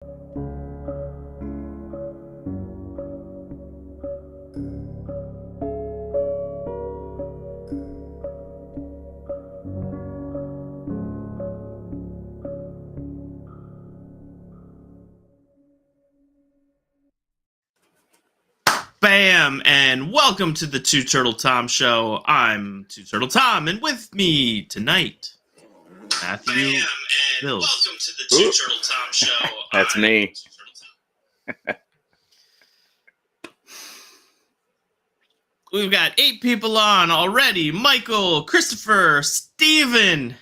Bam! And welcome to the Two Turtle Tom Show. I'm Two Turtle Tom, and with me tonight, Matthew. Bam! And Bills. Welcome to the Two Turtle Tom Show. That's me. We've got 8 people on already. Michael, Christopher, Steven,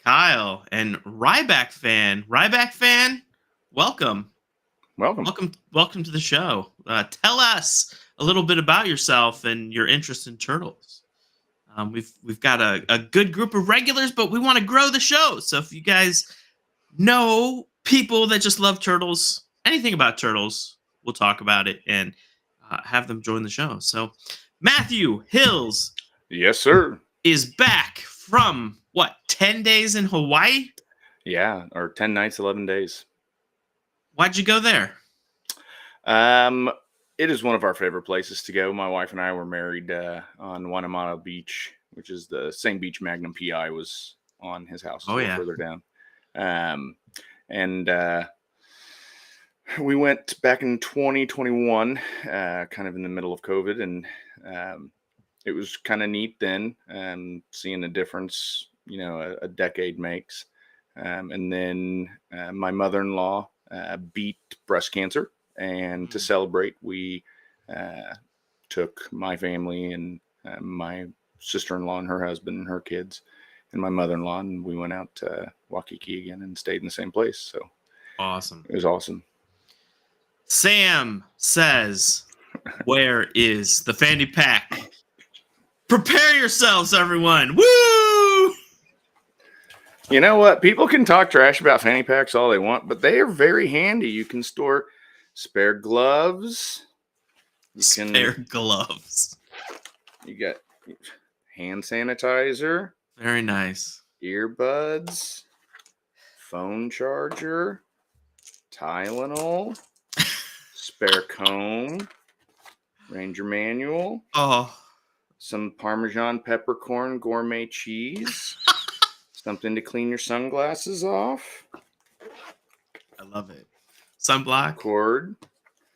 Kyle, and Ryback fan. Ryback fan, welcome. Welcome to the show. Tell us a little bit about yourself and your interest in turtles. We've got a good group of regulars, but we want to grow the show. So if you guys know people that just love turtles, anything about turtles, we'll talk about it and have them join the show. So Matthew Hills, yes, sir, is back from 10 days in Hawaii? Yeah, or 10 nights, 11 days. Why'd you go there? It is one of our favorite places to go. My wife and I were married on Waitemata Beach, which is the same beach Magnum PI was on. His house further down. We went back in 2021, kind of in the middle of COVID, and it was kind of neat then, seeing the difference, a decade makes. And then my mother-in-law beat breast cancer, and to celebrate, we took my family and my sister-in-law and her husband and her kids and my mother-in-law, and we went out to Waikiki again and stayed in the same place. So awesome. It was awesome. Sam says, where is the fanny pack? Prepare yourselves, everyone. Woo! You know what? People can talk trash about fanny packs all they want, but they are very handy. You can store spare gloves. Spare gloves. You got hand sanitizer. Very nice. Earbuds. Phone charger. Tylenol. Spare comb. Ranger manual. Oh. Some Parmesan peppercorn gourmet cheese. Something to clean your sunglasses off. I love it. Sunblock. Cord.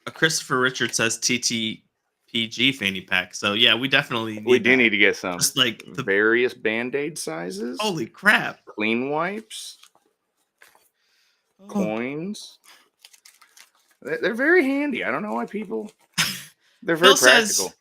Christopher Richard says TTPG fanny pack. So yeah, we definitely need need to get some. Just like the various Band-Aid sizes. Holy crap. Clean wipes. Coins. They're very handy. I don't know why people... They're very practical.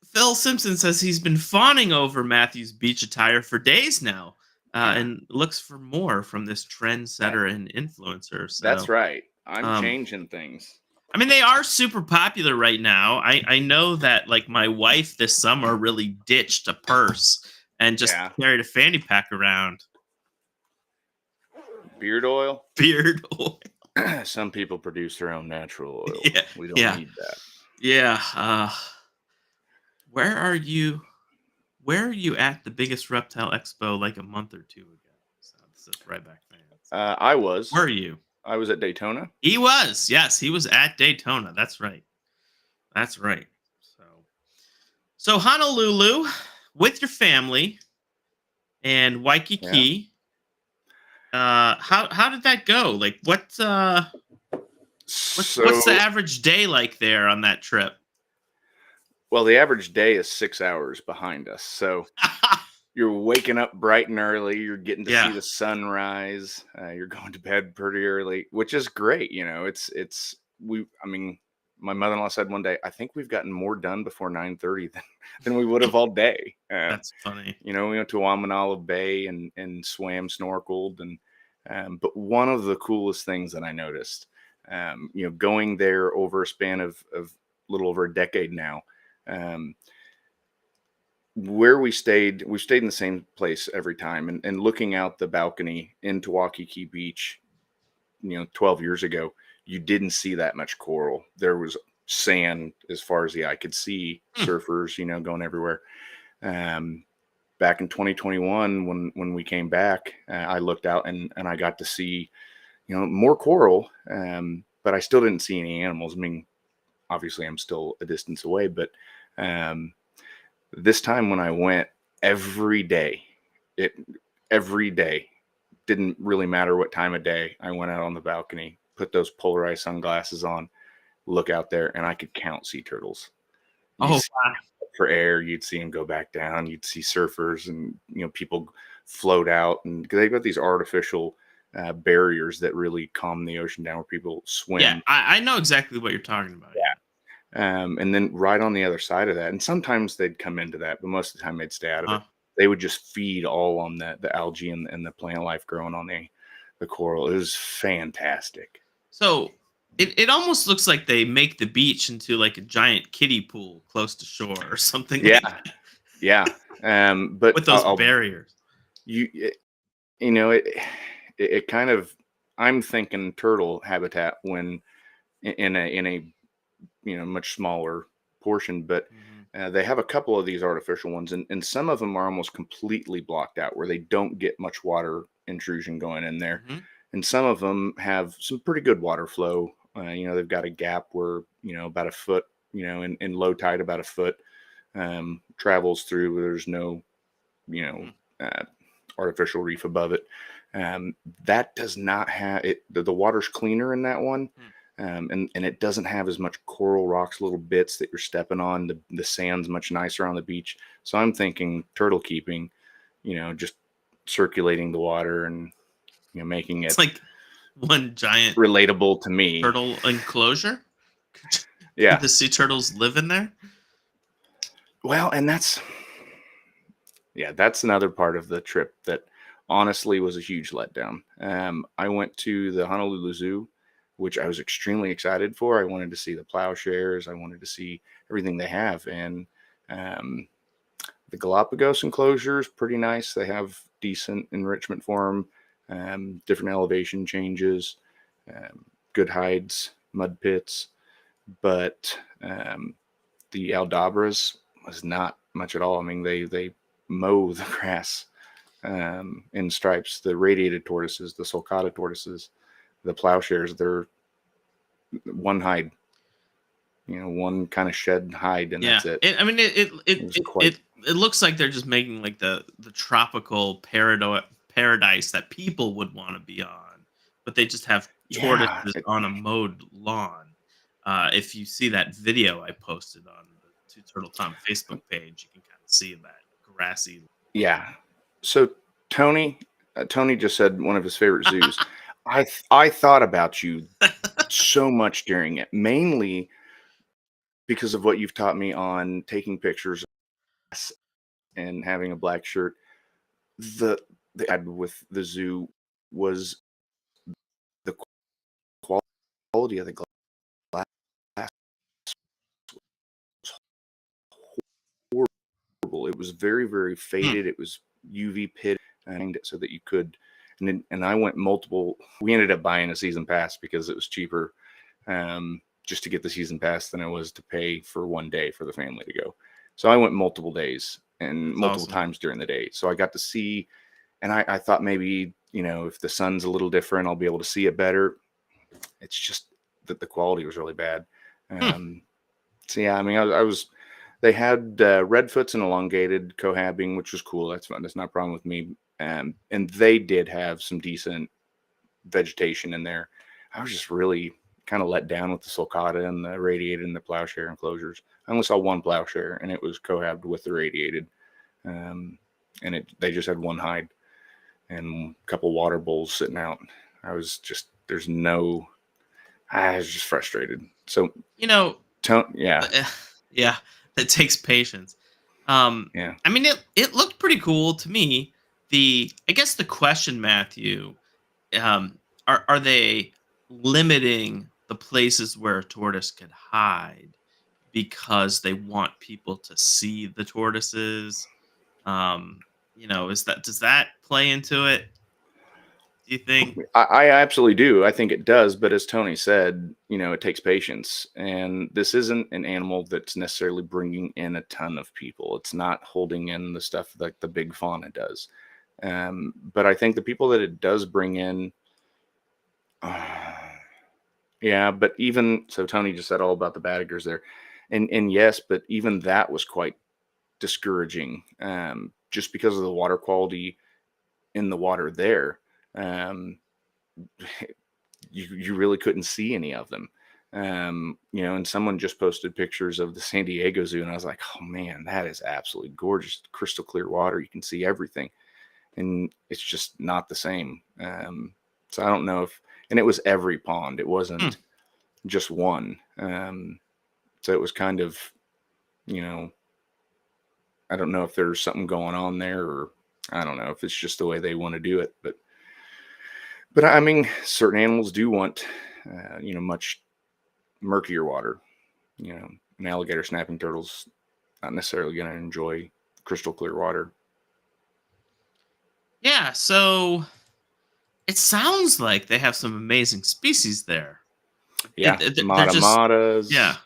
Phil Simpson says he's been fawning over Matthew's beach attire for days now. And looks for more from this trendsetter and influencer. So, that's right. I'm changing things. I mean, they are super popular right now. I know that, like, my wife this summer really ditched a purse and just carried a fanny pack around. Beard oil? Beard oil. Some people produce their own natural oil. Yeah. We don't need that. Yeah. Where are you at the biggest reptile expo like a month or two ago? So this is Ryback fans. I was. Where are you? I was at Daytona. He was. Yes, he was at Daytona. That's right. So Honolulu with your family and Waikiki. Yeah. How did that go? Like what's the average day like there on that trip? Well, the average day is 6 hours behind us. So you're waking up bright and early. You're getting to see the sunrise. You're going to bed pretty early, which is great. My mother-in-law said one day, I think we've gotten more done before 9:30 than we would have all day. That's funny. We went to Waimanalo Bay and swam, snorkeled. But one of the coolest things that I noticed, going there over a span of a little over a decade now, where we've stayed in the same place every time, and looking out the balcony into Waikiki Beach, 12 years ago, you didn't see that much coral. There was sand as far as the eye could see, surfers, going everywhere. Back in 2021, when we came back, I looked out and I got to see, more coral, but I still didn't see any animals. I mean, obviously I'm still a distance away, but this time when I went every day, every day, didn't really matter what time of day. I went out on the balcony, put those polarized sunglasses on, look out there, and I could count sea turtles. Oh, wow. For air, you'd see them go back down. You'd see surfers and people float out, and they've got these artificial barriers that really calm the ocean down where people swim. Yeah, I know exactly what you're talking about. Yeah. And then right on the other side of that, and sometimes they'd come into that, but most of the time they'd stay out of it. They would just feed all on the algae and the plant life growing on the coral. It was fantastic. So it almost looks like they make the beach into like a giant kiddie pool close to shore or something. Yeah, like that. Yeah. But with those barriers, it kind of, I'm thinking turtle habitat when in a much smaller portion, but they have a couple of these artificial ones, and some of them are almost completely blocked out where they don't get much water intrusion going in there. And some of them have some pretty good water flow. They've got a gap where, about a foot, in low tide, about a foot travels through where there's no, artificial reef above it. That does not have it. The water's cleaner in that one. And it doesn't have as much coral rocks, little bits that you're stepping on. The sand's much nicer on the beach. So I'm thinking turtle keeping, just circulating the water and, making it's like one giant relatable to me turtle enclosure. Yeah. The sea turtles live in there. Well, and that's another part of the trip that honestly was a huge letdown. I went to the Honolulu Zoo, which I was extremely excited for. I wanted to see the plowshares. I wanted to see everything they have. And the Galapagos enclosure is pretty nice. They have decent enrichment for them, different elevation changes, good hides, mud pits. But the Aldabras was not much at all. I mean, they mow the grass in stripes. The radiated tortoises, the sulcata tortoises, the plowshares, they're one hide, one kind of shed hide, and that's it. It looks like they're just making like the tropical paradise that people would want to be on, but they just have tortoises on a mowed lawn. If you see that video I posted on the Two Turtle Tom Facebook page, you can kind of see that grassy. Yeah. So Tony just said one of his favorite zoos. I thought about you so much during it, mainly because of what you've taught me on taking pictures and having a black shirt. The ad with the zoo was the quality of the glass was horrible. It was very, very faded. It was UV pit so that you could. And I went multiple. We ended up buying a season pass because it was cheaper, just to get the season pass than it was to pay for one day for the family to go. So I went multiple days and multiple times during the day. So I got to see, and I thought maybe, if the sun's a little different, I'll be able to see it better. It's just that the quality was really bad. So yeah, I mean, they had redfoots and elongated cohabbing, which was cool. That's fun. That's not a problem with me. And they did have some decent vegetation in there. I was just really kind of let down with the sulcata and the radiated and the plowshare enclosures. I only saw one plowshare, and it was cohabbed with the radiated. And they just had one hide and a couple water bowls sitting out. I was just frustrated. So, yeah, it takes patience. Yeah. I mean, it looked pretty cool to me. I guess the question, Matthew, are they limiting the places where a tortoise could hide because they want people to see the tortoises? Does that play into it? Do you think? I absolutely do. I think it does. But as Tony said, it takes patience. And this isn't an animal that's necessarily bringing in a ton of people. It's not holding in the stuff like the big fauna does. But I think the people that it does bring in Yeah, but even so, Tony just said all about the Badgers there, and yes, but even that was quite discouraging, just because of the water quality in the water there. Um, you really couldn't see any of them. And someone just posted pictures of the San Diego Zoo, and I was like, oh man, that is absolutely gorgeous, crystal clear water. You can see everything, and it's just not the same. So I don't know if, and it was every pond. It Hmm. wasn't just one. So it was kind of, you know, I don't know if there's something going on there, or I don't know if it's just the way they want to do it. But I mean, certain animals do want, much murkier water. An alligator snapping turtle's not necessarily going to enjoy crystal clear water. Yeah, so it sounds like they have some amazing species there. Yeah, They're just matamatas. yeah.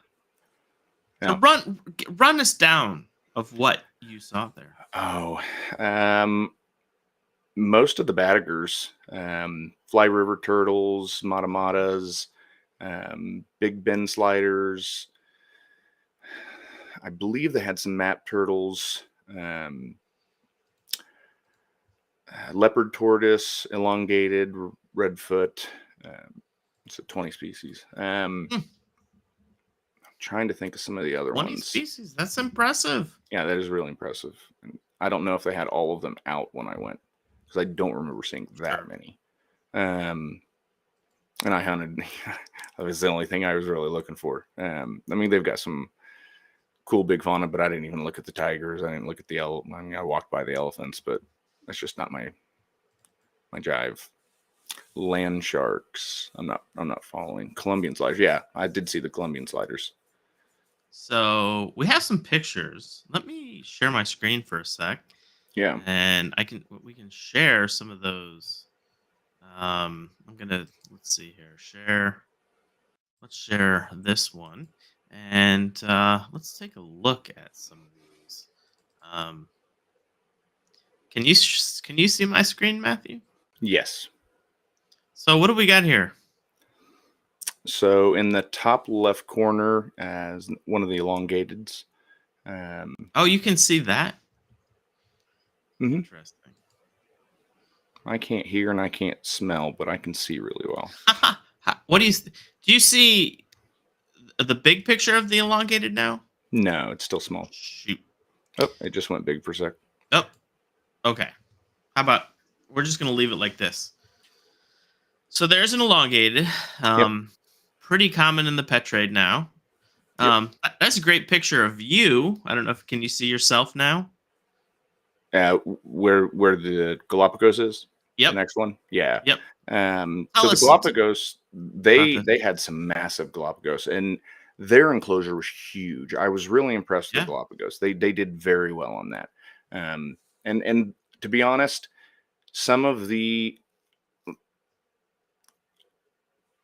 So Yeah. run us down of what you saw there. Oh, most of the Badgers, fly river turtles, matamatas, big Ben sliders. I believe they had some map turtles, leopard tortoise, elongated, redfoot. It's a 20 species. Hmm, Trying to think of some of the other 20 ones. species. That's impressive. Yeah, that is really impressive. And I don't know if they had all of them out when I went, because I don't remember seeing that Sure. many. And I hunted. That was the only thing I was really looking for. I mean, they've got some cool big fauna, but I didn't even look at the tigers. I didn't look at the I mean, I walked by the elephants, but that's just not my jive. Land sharks. I'm not following. Colombian sliders. Yeah, I did see the Colombian sliders. So we have some pictures. Let me share my screen for a sec, Yeah. and we can share some of those. Let's see here. Share. Let's share this one, and let's take a look at some of these. Um, can you see my screen, Matthew? Yes. So what do we got here? So in the top left corner, as one of the elongateds. Oh, you can see that. Mhm. Interesting. I can't hear and I can't smell, but I can see really well. What do you see the big picture of the elongated now? No, it's still small. Shoot. Oh, it just went big for a sec. Oh, okay. How about we're just gonna leave it like this? So there's an elongated, Yep. pretty common in the pet trade now. Yep. That's a great picture of you. I don't know if can you see yourself now? Where the Galapagos is, the Yep. next one. Yeah. Yep. So Tell the us Galapagos, about they the they had some massive Galapagos, and their enclosure was huge. I was really impressed with yeah. the Galapagos. They did very well on that. Um, and to be honest, some of the,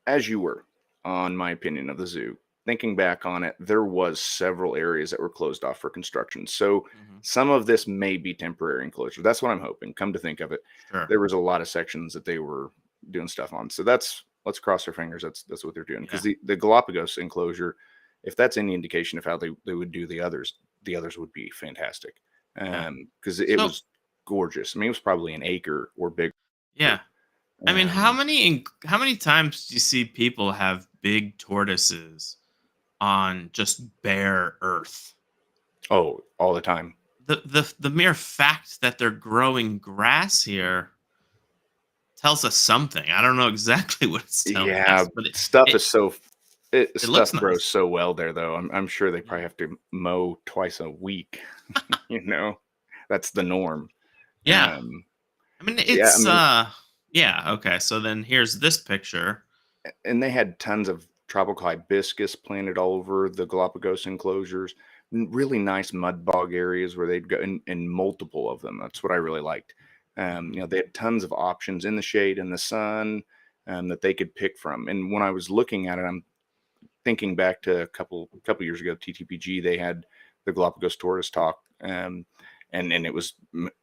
as you were, on my opinion of the zoo, thinking back on it, there was several areas that were closed off for construction. So Mhm. some of this may be temporary enclosure. That's what I'm hoping. Come to think of it, Sure. there was a lot of sections that they were doing stuff on. So let's cross our fingers. That's what they're doing. Yeah. Because the Galapagos enclosure, if that's any indication of how they would do the others would be fantastic. Yeah. Because it So was gorgeous. I mean, it was probably an acre or bigger. yeah. I mean, Um, how many times do you see people have big tortoises on just bare earth? oh, all the time. The mere fact that they're growing grass here tells us something. I don't know exactly what it's telling Yeah, us, but stuff is so it looks stuff grows nice. so well there though. I'm sure they Yeah. probably have to mow twice a week, you know. That's the norm. Yeah. Um I mean, yeah, I it's mean, yeah, okay. So then here's this picture. and they had tons of tropical hibiscus planted all over the Galapagos enclosures. Really nice mud bog areas where they'd go in multiple of them. That's what I really liked. Mhm. They had tons of options in the shade and the sun, that they could pick from. And when I was looking at it, I'm thinking back to a couple years ago, TTPG, they had the Galapagos Tortoise Talk, and it was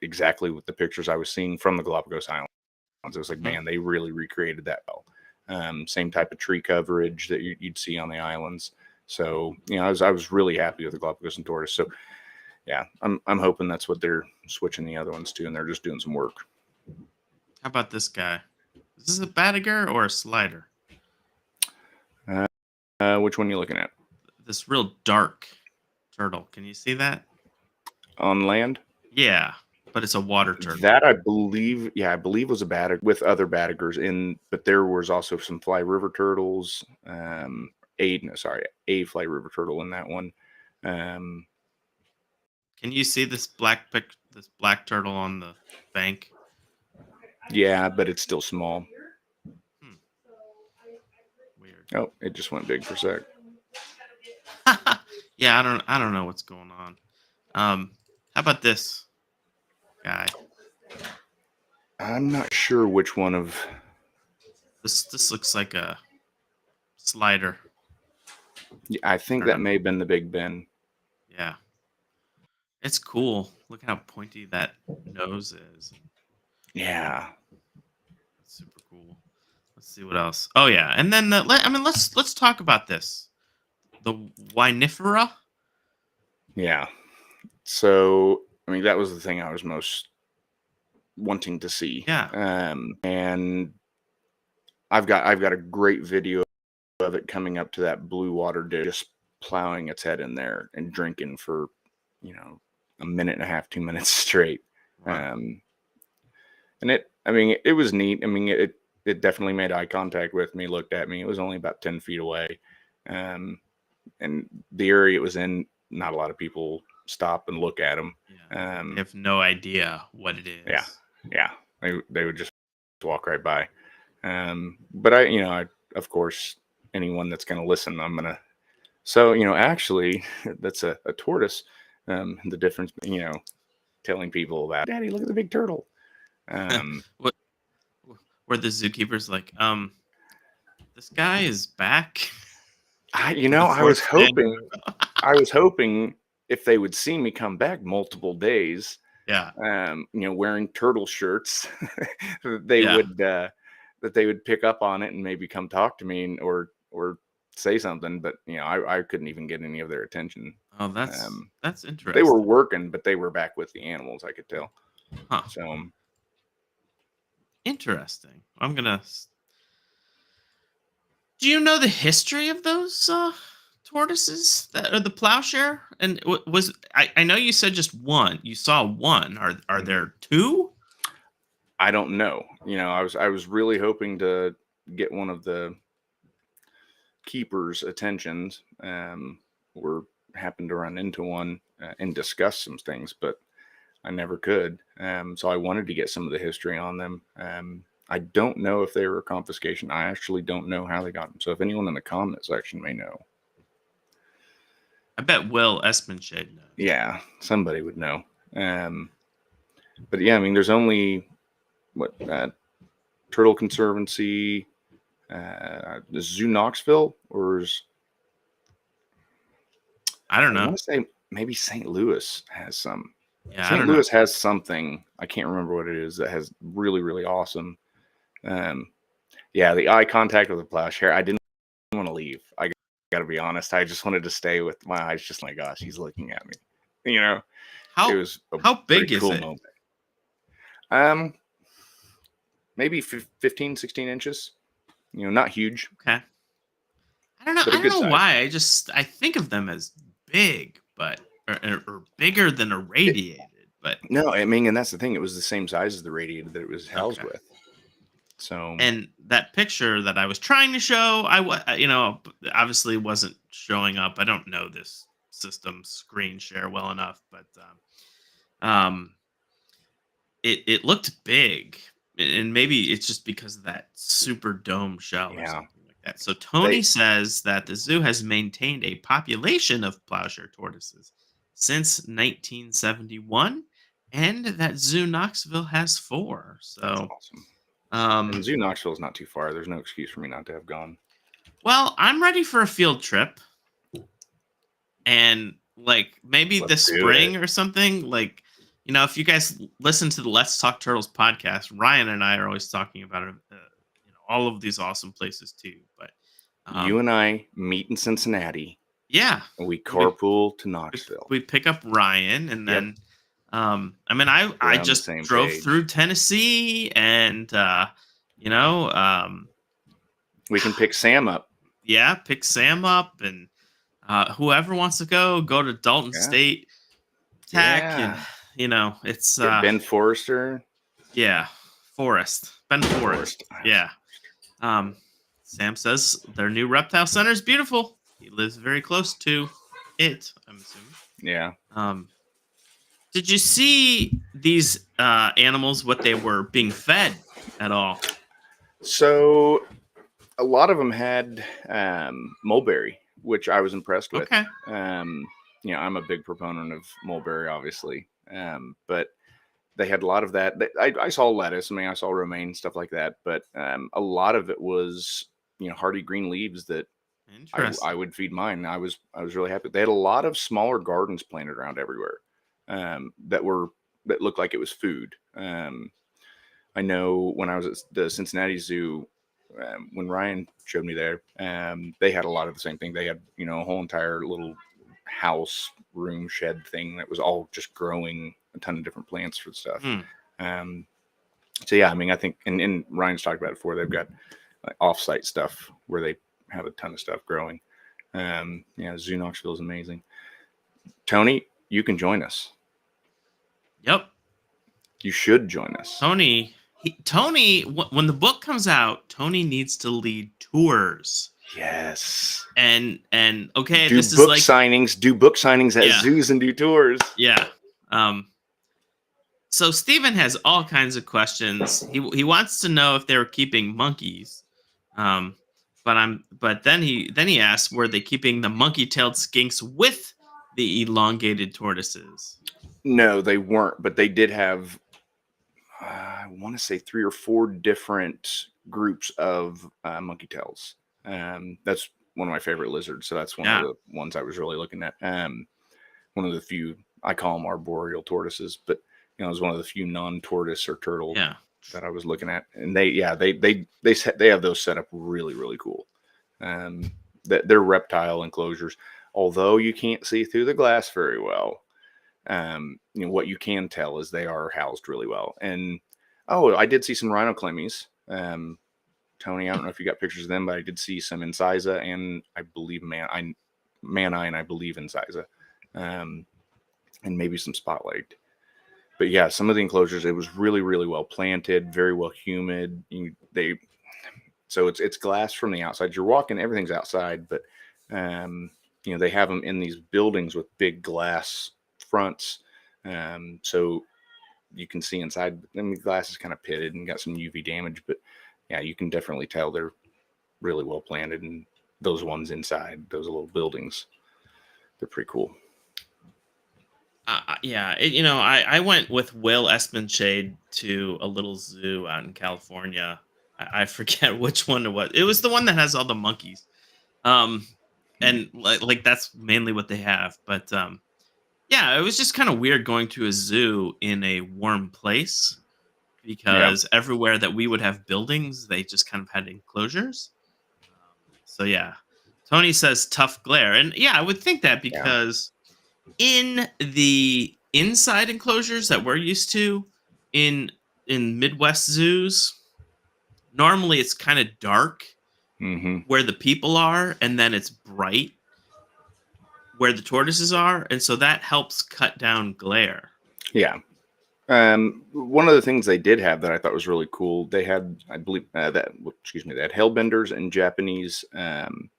exactly what the pictures I was seeing from the Galapagos Islands. It was like, Mhm. man, they really recreated that well. Same type of tree coverage that you'd see on the islands. So, I was really happy with the Galapagos and tortoise. So, yeah, I'm hoping that's what they're switching the other ones to, and they're just doing some work. How about this guy? Is this a Batagur or a slider? Which one are you looking at? This real dark turtle. Can you see that? On land? Yeah, but it's a water turtle. That I believe was a Batagur with other Batagurs but there was also some fly river turtles. A fly river turtle in that one. Can you see this black turtle on the bank? Yeah, but it's still small. Weird. Oh, it just went big for a sec. Yeah, I don't know what's going on. How about this guy? I'm not sure which one of This looks like a slider. Yeah, I think that may have been the Big Ben. Yeah. It's cool. Look how pointy that nose is. Yeah. It's super cool. Let's see what else. Oh yeah, and then let's talk about this. The Winifera. Yeah. So, that was the thing I was most wanting to see. Yeah. And I've got a great video of it coming up to that blue water ditch, just plowing its head in there and drinking for, a minute and a half, 2 minutes straight. Wow. And it was neat. It definitely made eye contact with me, looked at me. It was only about 10 feet away. And the area it was in, not a lot of people stop and look at him. Yeah. They have no idea what it is. Yeah. They would just walk right by. But I, of course, anyone that's going to listen, I'm going to. So, actually, that's a tortoise. The difference, telling people about, Daddy, look at the big turtle. What? Where the zookeeper's like, this guy is back. I was hoping if they would see me come back multiple days, Yeah. Wearing turtle shirts, that they would pick up on it and maybe come talk to me or say something. But I couldn't even get any of their attention. Oh, that's interesting. They were working, but they were back with the animals. I could tell. Huh. So interesting. Do you know the history of those tortoises that are the plowshare? And I know you said just one. You saw one. Are there two? I don't know. I was really hoping to get one of the keepers' attentions, or happened to run into one and discuss some things, but I never could. So I wanted to get some of the history on them. I don't know if they were a confiscation. I actually don't know how they got them. So if anyone in the comment section may know. I bet Will Espenshade knows. Yeah, somebody would know. But yeah, there's only Turtle Conservancy, the Zoo Knoxville, or I don't know. I want to say maybe St. Louis has some. Yeah, St. Louis has something. I can't remember what it is that has really, really awesome. The eye contact with the plowshare. I didn't want to leave. I got to be honest. I just wanted to stay with my eyes. Just my gosh, he's looking at me. It was how big is cool it? Moment. Maybe 15, 16 inches. Not huge. Okay. I don't know. I don't know why. I think of them as big, but or bigger than a radiated. But no, and that's the thing. It was the same size as the radiated that it was housed with. So, and that picture that I was trying to show, obviously wasn't showing up. I don't know this system screen share well enough, but it looked big, and maybe it's just because of that super dome shell or something like that. So Tony says that the zoo has maintained a population of plowshare tortoises since 1971, and that Zoo Knoxville has 4. So that's awesome. And Zoo Knoxville is not too far. There's no excuse for me not to have gone. Well, I'm ready for a field trip, and maybe this spring or something. If you guys listen to the Let's Talk Turtles podcast, Ryan and I are always talking about it, all of these awesome places too. But You and I meet in Cincinnati, yeah, and we we carpool to Knoxville. we pick up Ryan, and Yep. then I mean, I We're on the just same drove page. through Tennessee, and you know, We can pick Sam up. yeah, pick Sam up, and whoever wants to go to Dalton Yeah. State Tech, and Yeah. you know, it's Get Ben Forrester. yeah, Ben Forrest, Forrest. yeah. Sam says their new reptile center is beautiful. He lives very close to it, I'm assuming. Yeah. Did you see these animals, what they were being fed at all? So a lot of them had mulberry, which I was impressed with. Okay. I'm a big proponent of mulberry, obviously, but they had a lot of that. I saw lettuce. I mean, I saw romaine, stuff like that, but a lot of it was hardy green leaves that Interesting. I would feed mine. I was really happy. They had a lot of smaller gardens planted around everywhere that looked like it was food. I know when I was at the Cincinnati Zoo, when Ryan showed me there, they had a lot of the same thing. They had a whole entire little house room shed thing that was all just growing a ton of different plants for stuff. So yeah, I mean, I think, and Ryan's talked about it before. They've got like off-site stuff where they have a ton of stuff growing. Zoo Knoxville is amazing. Tony, you can join us. Yep. You should join us. Tony, when the book comes out, Tony needs to lead tours. Yes. And okay, do this book is like signings. Do book signings at Yeah. zoos and do tours. Yeah. So Steven has all kinds of questions. He wants to know if they were keeping monkeys. But then he asks, were they keeping the monkey-tailed skinks with the elongated tortoises? No, they weren't, but they did have I want to say 3 or 4 different groups of monkey tails. That's one of my favorite lizards, so that's one of the ones I was really looking at. One of the few, I call them arboreal tortoises, but it was one of the few non-tortoise or turtle that I was looking at, and they have those set up really, really cool. They're reptile enclosures, although you can't see through the glass very well. What you can tell is they are housed really well. And I did see some rhinoclemmies. Tony, I don't know if you got pictures of them, but I did see some incisa and I believe Manai and I believe incisa, and maybe some spotlight. But yeah, some of the enclosures, it was really, really well planted, very well humid. So it's glass from the outside. You're walking, everything's outside, but they have them in these buildings with big glass fronts, so you can see inside. I mean, the glass is kind of pitted and got some UV damage, but yeah, you can definitely tell they're really well planted. And those ones inside those little buildings, they're pretty cool. I went with Will Espenshade to a little zoo out in California. I forget which one it was. It was the one that has all the monkeys. And like that's mainly what they have. But yeah, it was just kind of weird going to a zoo in a warm place because everywhere that we would have buildings, they just kind of had enclosures. So yeah, Tony says tough glare, and yeah, I would think that because in the inside enclosures that we're used to in Midwest zoos, normally it's kind of dark where the people are, and then it's bright where the tortoises are, and so that helps cut down glare. Yeah. One of the things they did have that I thought was really cool, they had, I believe, they had hellbenders and Japanese giant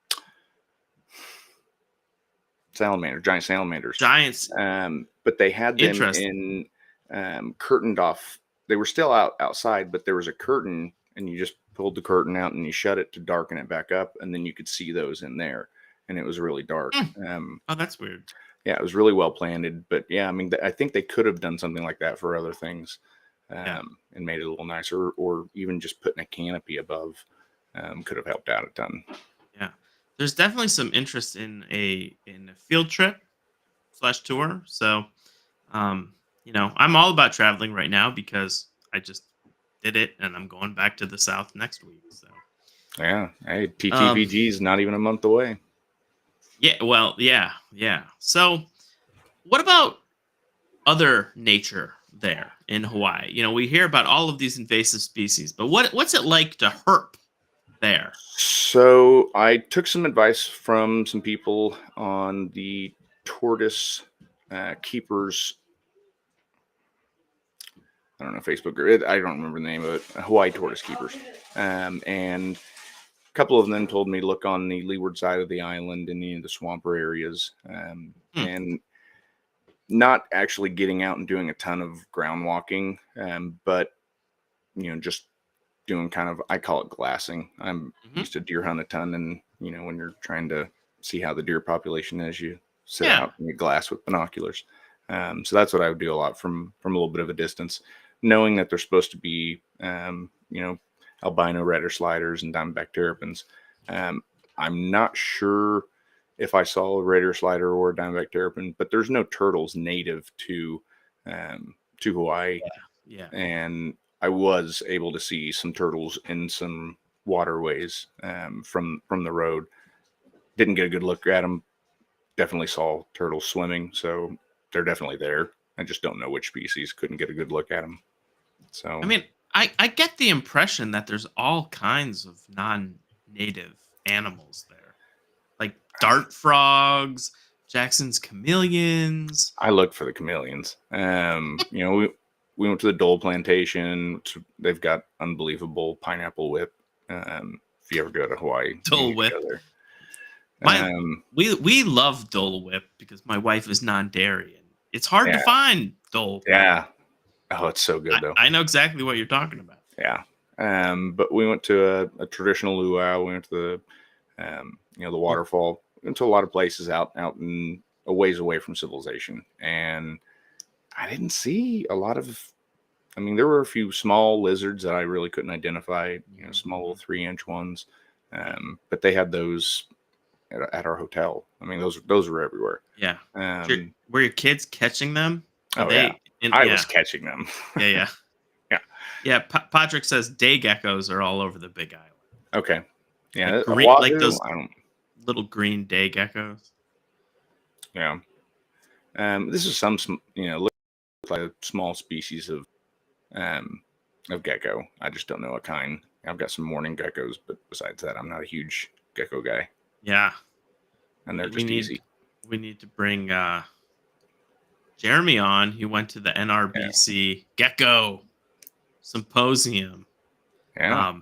salamanders. Giants. But they had them in curtained off. They were still outside, but there was a curtain, and you just pulled the curtain out and you shut it to darken it back up, and then you could see those in there, and it was really dark. Oh, that's weird. Yeah, it was really well planted, but yeah, I mean, I think they could have done something like that for other things, and made it a little nicer, or even just putting a canopy above could have helped out a ton. Yeah, there's definitely some interest in a field trip / tour. So, I'm all about traveling right now because I just did it, and I'm going back to the South next week. So Yeah. Hey, um, TTPG is not even a month away. yeah, well, yeah. So what about other nature there in Hawaii? You know, we hear about all of these invasive species, but what's it like to herp there? So I took some advice from some people on the tortoise keepers. I don't know, Facebook group. I don't remember the name of it. Hawaii Tortoise Keepers. And a couple of them told me look on the leeward side of the island in the swamper areas, Hmm. and not actually getting out and doing a ton of ground walking, but just doing kind of, I call it glassing. I'm Hmm. used to deer hunt a ton, and when you're trying to see how the deer population is, you sit Yeah. out and you glass with binoculars. So that's what I would do a lot from a little bit of a distance, knowing that they're supposed to be albino redder sliders and diamondback terrapins. I'm not sure if I saw a redder slider or a diamondback terrapin, but there's no turtles native to Hawaii, Yeah. and I was able to see some turtles in some waterways from the road. Didn't get a good look at them. Definitely saw turtles swimming, so they're definitely there. I just don't know which species. Couldn't get a good look at them. So I mean, I get the impression that there's all kinds of non-native animals there, like dart frogs, Jackson's chameleons. I looked for the chameleons. We went to the Dole Plantation. They've got unbelievable pineapple whip. If you ever go to Hawaii, you Dole need to Whip. go there. My we love Dole Whip because my wife is non-dairy, and it's hard to Yeah. find Dole Whip. Yeah. Oh, it's so good though. I know exactly what you're talking about. Yeah. But we went to a traditional luau. We went to the waterfall. We went to a lot of places out in a ways away from civilization, and I didn't see a lot of. I mean, there were a few small lizards that I really couldn't identify. Small little 3-inch ones, but they had those at our hotel. I mean, those were everywhere. Yeah. Um, Were your kids catching them? Are oh they yeah, I yeah. was catching them. Yeah. Yeah. Yeah. Patrick says day geckos are all over the Big Island. Okay. Yeah, Like, green, Oahu, like those I don't. little green day geckos. Yeah. This is some look like a small species of gecko. I just don't know what kind. I've got some morning geckos, but besides that, I'm not a huge gecko guy, Yeah. and they're just easy. We need to bring Jeremy on. He went to the NRBC Gecko Symposium. Yeah.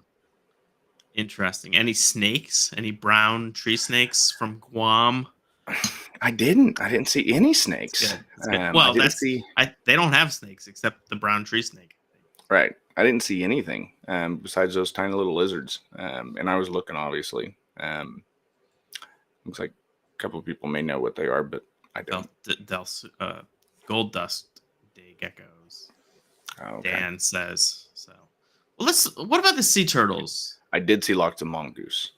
Interesting. Any snakes? Any brown tree snakes from Guam? I didn't see any snakes. It's good. Well, they don't have snakes except the brown tree snake. Right. I didn't see anything besides those tiny little lizards. And I was looking, obviously. Looks like a couple of people may know what they are, but I don't. Gold dust day geckos. Oh, okay. Dan says so. Well, what about the sea turtles? I did see lots of mongoose.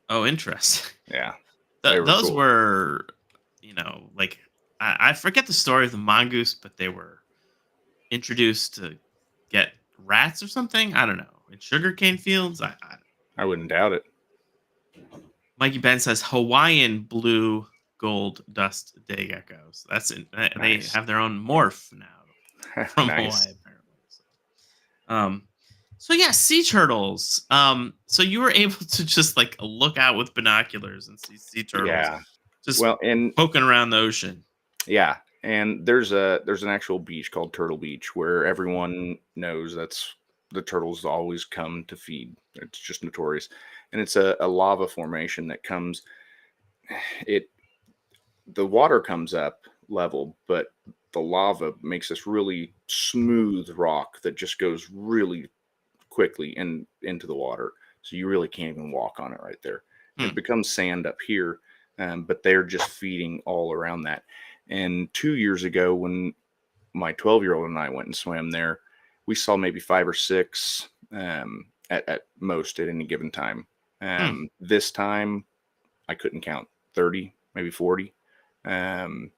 Oh, interesting. Yeah. Those were, like I forget the story of the mongoose, but they were introduced to get rats or something. I don't know. In sugarcane fields. I wouldn't doubt it. Mikey Ben says Hawaiian blue gold dust day geckos. That's it. Nice. They have their own morph now from Nice. Hawaii, apparently. So yeah, sea turtles. So you were able to just like look out with binoculars and see sea turtles. Yeah. Just and poking around the ocean. yeah, and there's an actual beach called Turtle Beach where everyone knows that's the turtles always come to feed. It's just notorious, and it's a lava formation that comes. The water comes up level, but the lava makes this really smooth rock that just goes really quickly into the water, so you really can't even walk on it right there. It becomes sand up here, but they're just feeding all around that. And 2 years ago, when my 12-year-old and I went and swam there, we saw maybe 5 or 6 at most at any given time. This time I couldn't count. 30, maybe 40,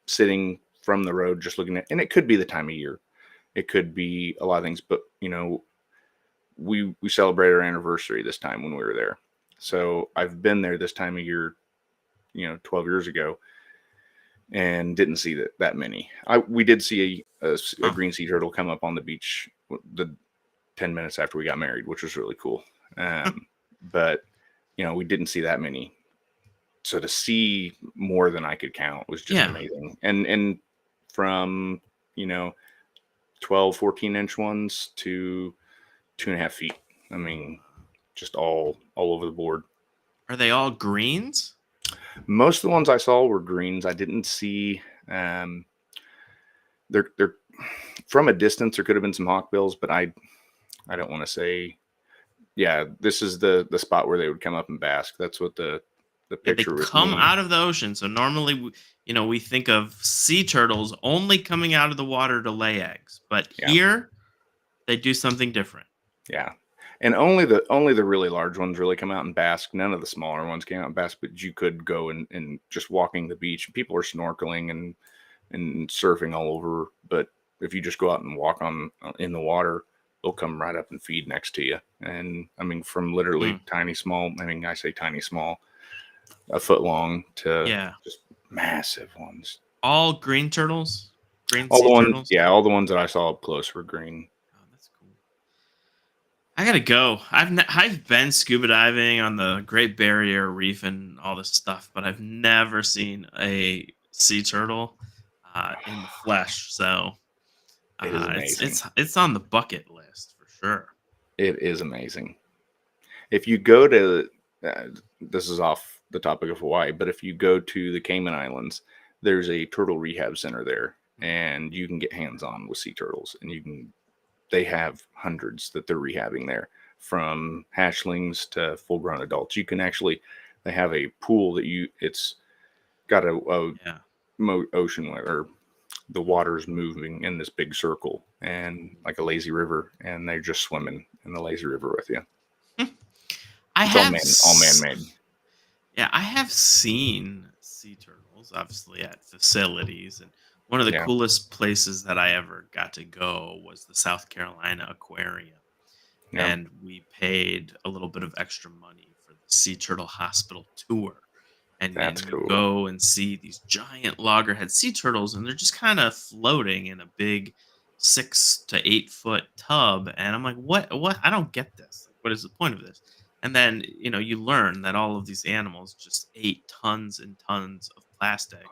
sitting from the road just looking at, and it could be the time of year, it could be a lot of things, but we celebrated our anniversary this time when we were there. So I've been there this time of year, 12 years ago, and didn't see that many. We did see a green sea turtle come up on the beach the 10 minutes after we got married, which was really cool. But we didn't see that many. So to see more than I could count was just amazing. And from 12, 14-inch ones to 2.5 feet. I mean, just all over the board. Are they all greens? Most of the ones I saw were greens. I didn't see. They're from a distance. There could have been some hawkbills, but I don't want to say. Yeah, this is the spot where they would come up and bask. That's what the picture They was. come out of the ocean. So normally, we think of sea turtles only coming out of the water to lay eggs, but here they do something different. Yeah. And only the really large ones really come out and bask. None of the smaller ones came out and bask, but you could go and just walking the beach. People are snorkeling and surfing all over. But if you just go out and walk in the water, they'll come right up and feed next to you. And I mean, from literally tiny, small, I say tiny, small, a foot long to just massive ones. All green turtles? Green all sea the ones, turtles? Yeah, all the ones that I saw up close were green. I gotta go. I've been scuba diving on the Great Barrier Reef and all this stuff, but I've never seen a sea turtle in the flesh. So It is amazing. It's on the bucket list for sure. It is amazing. If you go to this is off the topic of Hawaii, but if you go to the Cayman Islands, there's a turtle rehab center there, and you can get hands-on with sea turtles, and they have hundreds that they're rehabbing there, from hatchlings to full-grown adults. You can they have a pool that it's got a ocean where the water's moving in this big circle and like a lazy river, and they're just swimming in the lazy river with you. It's all man-made. Yeah, I have seen sea turtles, obviously, at facilities, and one of the coolest places that I ever got to go was the South Carolina Aquarium. Yeah. And we paid a little bit of extra money for the Sea Turtle Hospital tour. And that's then cool. You go and see these giant loggerhead sea turtles, and they're just kind of floating in a big 6 to 8 foot tub. And I'm like, what? I don't get this. What is the point of this? And then, you learn that all of these animals just ate tons and tons of plastic.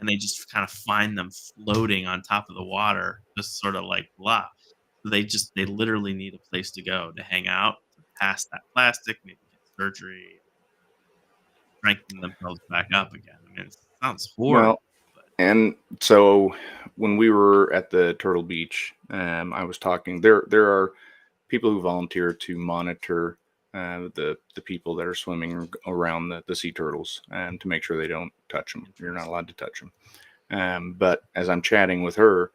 And they just kind of find them floating on top of the water, just sort of like blah. So they literally need a place to go to hang out, to pass that plastic, maybe get surgery, strengthen themselves back up again. I mean, it sounds horrible. Well, and so when we were at the Turtle Beach, I was talking, there are people who volunteer to monitor the people that are swimming around the sea turtles, and to make sure they don't touch them. You're not allowed to touch them. But as I'm chatting with her,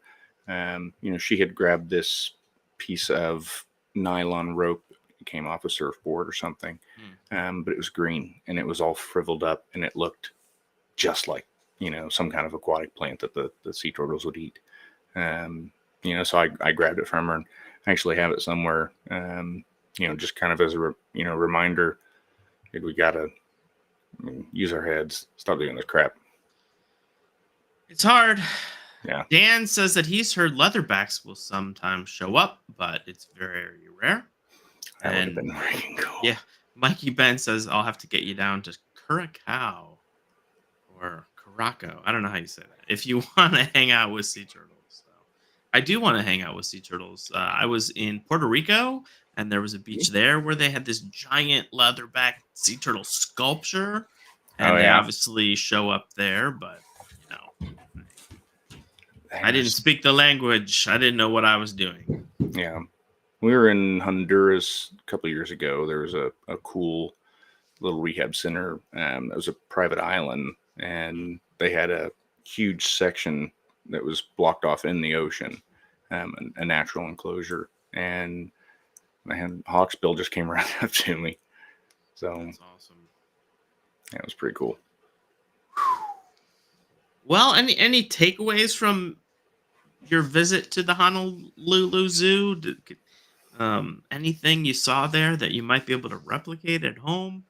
she had grabbed this piece of nylon rope. It came off a surfboard or something, but it was green and it was all shriveled up, and it looked just like some kind of aquatic plant that the sea turtles would eat. So I grabbed it from her, and I actually have it somewhere. Just kind of as a reminder, we gotta use our heads, stop doing this crap. It's hard. Yeah. Dan says that he's heard leatherbacks will sometimes show up, but it's very rare. That would have been freaking cool. Yeah. Mikey Ben says, I'll have to get you down to Curacao or Caraco. I don't know how you say that. If you want to hang out with sea turtles. So, I do want to hang out with sea turtles. I was in Puerto Rico, and there was a beach there where they had this giant leatherback sea turtle sculpture. And they obviously show up there, but, I didn't speak the language. I didn't know what I was doing. Yeah. We were in Honduras a couple of years ago. There was a cool little rehab center. It was a private island, and they had a huge section that was blocked off in the ocean, a natural enclosure. And Hawksbill just came right up to me. So that's awesome. Yeah, it was pretty cool. Well, any takeaways from your visit to the Honolulu Zoo? Anything you saw there that you might be able to replicate at home?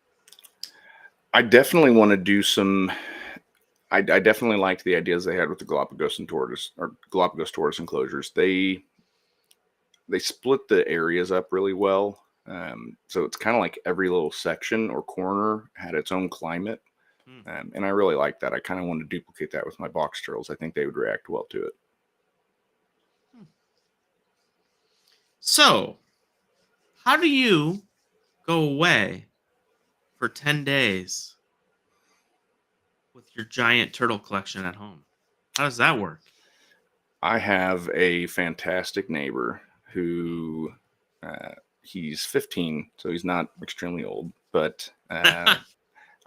I definitely want to do some. I definitely liked the ideas they had with the Galapagos and tortoise or Galapagos tortoise enclosures. They split the areas up really well. So it's kind of like every little section or corner had its own climate. Hmm. And I really like that. I kind of want to duplicate that with my box turtles. I think they would react well to it. So, how do you go away for 10 days with your giant turtle collection at home? How does that work? I have a fantastic neighbor who he's 15, so he's not extremely old, but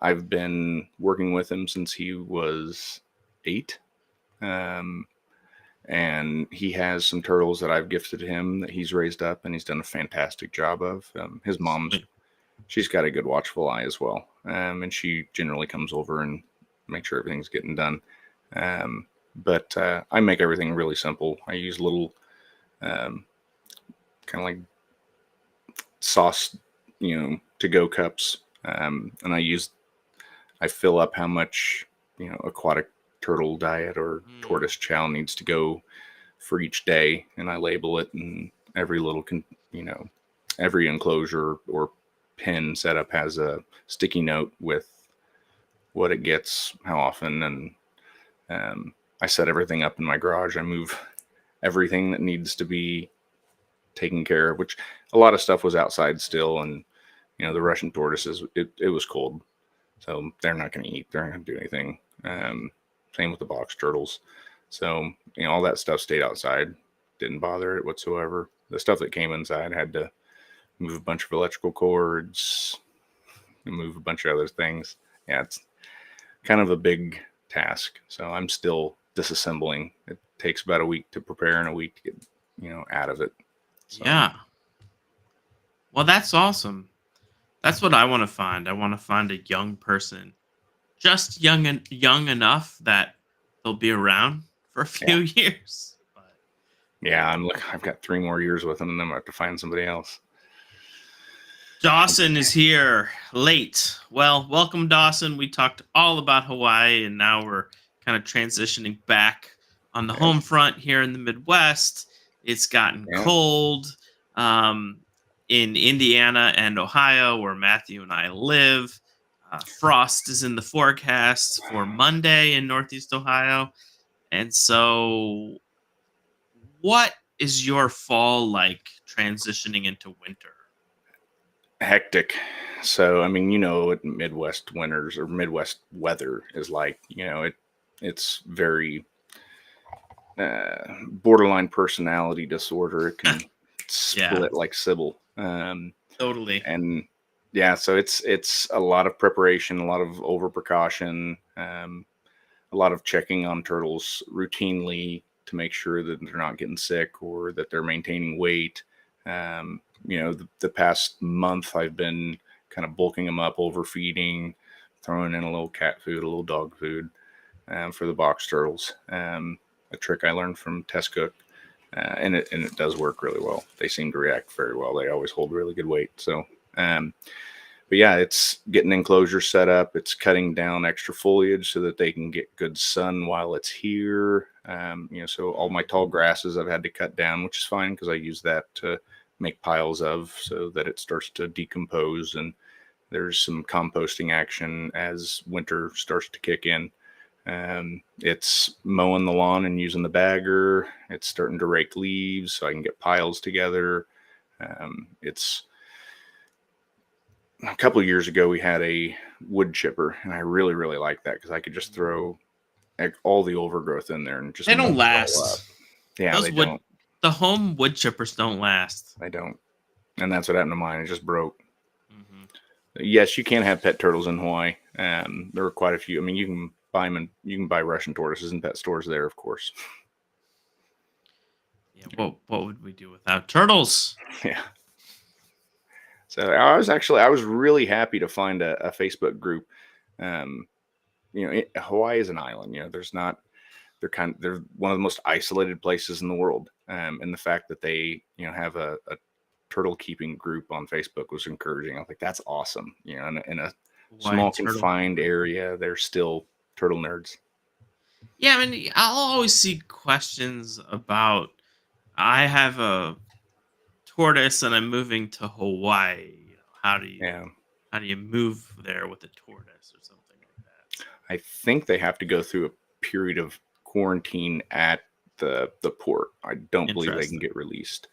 I've been working with him since he was 8. Um, and he has some turtles that I've gifted him that he's raised up and he's done a fantastic job of. His mom's, she's got a good watchful eye as well. And she generally comes over and makes sure everything's getting done. But I make everything really simple. I use little kind of like sauce, to go cups. And I fill up how much, aquatic turtle diet or tortoise chow needs to go for each day. And I label it, and every little, every enclosure or pin setup has a sticky note with what it gets, how often. And I set everything up in my garage. I move everything that needs to be taken care of, which a lot of stuff was outside still. And, the Russian tortoises, it was cold. So they're not going to eat. They're not going to do anything. Same with the box turtles. So, all that stuff stayed outside. Didn't bother it whatsoever. The stuff that came inside, I had to move a bunch of electrical cords, and move a bunch of other things. Yeah, it's kind of a big task. So I'm still disassembling. It takes about a week to prepare and a week to get, out of it. So, Yeah. Well, that's awesome. That's what I want to find. I want to find a young person, just young enough that they'll be around for a few years. But yeah, I've got 3 more years with them, and then I have to find somebody else. Dawson is here late. Well, welcome, Dawson. We talked all about Hawaii, and now we're kind of transitioning back on the home front here in the Midwest. It's gotten cold in Indiana and Ohio, where Matthew and I live. Frost is in the forecast for Monday in Northeast Ohio. And so, what is your fall like transitioning into winter? Hectic. So, what Midwest winters or Midwest weather is like. It's very borderline personality disorder. It can split like Sybil. Totally. And yeah, so it's a lot of preparation, a lot of over precaution, a lot of checking on turtles routinely to make sure that they're not getting sick or that they're maintaining weight. The past month I've been kind of bulking them up, overfeeding, throwing in a little cat food, a little dog food for the box turtles. A trick I learned from Test Cook. And it does work really well. They seem to react very well. They always hold really good weight. So, but yeah, it's getting enclosures set up. It's cutting down extra foliage so that they can get good sun while it's here. So all my tall grasses I've had to cut down, which is fine because I use that to make piles of so that it starts to decompose. And there's some composting action as winter starts to kick in. It's mowing the lawn and using the bagger. It's starting to rake leaves so I can get piles together. It's a couple of years ago we had a wood chipper, and I really, really like that because I could just throw all the overgrowth in there and just they don't last. Yeah, they don't. The home wood chippers don't last. They don't, and that's what happened to mine. It just broke. Mm-hmm. Yes, you can have pet turtles in Hawaii. There are quite a few. You can buy them, and you can buy Russian tortoises in pet stores there, of course. Yeah, what would we do without turtles? Yeah. So I was really happy to find a Facebook group. Hawaii is an island. They're one of the most isolated places in the world. And the fact that they, have a turtle keeping group on Facebook was encouraging. I was like, that's awesome. You know, in a Why small turtle? confined area, they're still turtle nerds. Yeah, I mean, I'll always see questions about. I have a tortoise and I'm moving to Hawaii. You know, Yeah. how do you move there with a tortoise or something like that? I think they have to go through a period of quarantine at the port. I don't believe they can Interesting. get released,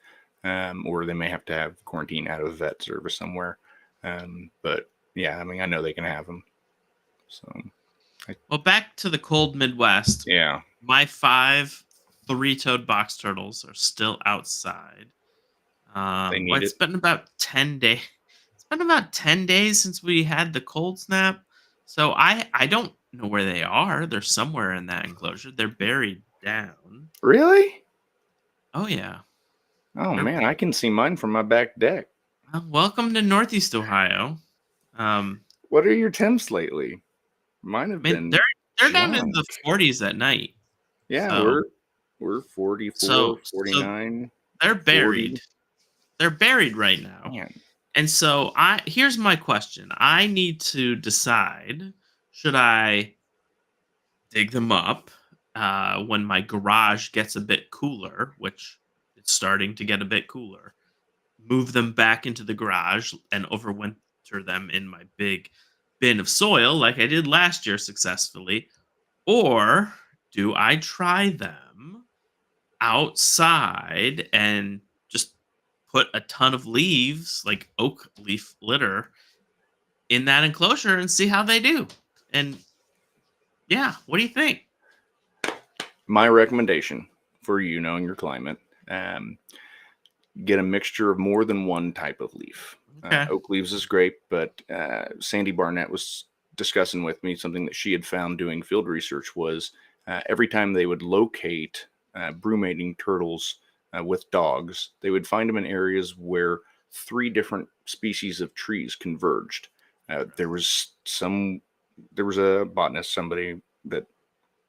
or they may have to have quarantine at a vet service somewhere. But yeah, I mean, I know they can have them. So Well, back to the cold Midwest. yeah, My 5 three-toed box turtles are still outside. they Well, need it's it. been about 10 days. It's been about 10 days since we had the cold snap. So I don't know where they are. They're somewhere in that enclosure. They're buried down. Really? Oh yeah. Oh They're, man, I can see mine from my back deck. welcome to Northeast Ohio. What are your temps lately? Mine have I mean been they're down in junk. the 40s at night. Yeah, So we're 44, so 49, they're 40. buried. They're buried right now. Man, And so I here's my question. I need to decide, should I dig them up when my garage gets a bit cooler, which it's starting to get a bit cooler, move them back into the garage and overwinter them in my big bin of soil like I did last year successfully, or do I try them outside and just put a ton of leaves, like oak leaf litter, in that enclosure and see how they do? And yeah, what do you think? my recommendation for you, knowing your climate, um, get a mixture of more than one type of leaf. Okay. Oak leaves is great, but Sandy Barnett was discussing with me something that she had found doing field research was every time they would locate brumating turtles with dogs, they would find them in areas where 3 different species of trees converged. There was a botanist, somebody that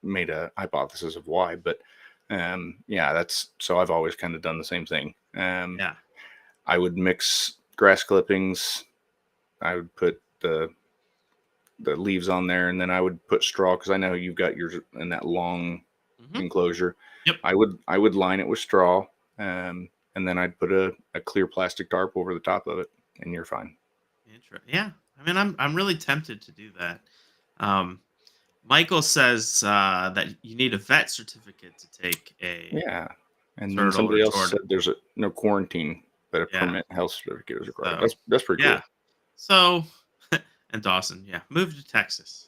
made a hypothesis of why, but yeah, that's so I've always kind of done the same thing. Yeah. I would mix grass clippings. I would put the leaves on there, and then I would put straw because I know you've got yours in that long Hmm. enclosure. Yep. I would line it with straw, and then I'd put a clear plastic tarp over the top of it, and you're fine. Yeah. I mean, I'm really tempted to do that. Um, Michael says that you need a vet certificate to take a Yeah. And then turtle or somebody else tortoise. said there's no quarantine, but a Yeah. permanent health certificate is required. So That's pretty yeah. cool. So and Dawson, yeah, move to Texas.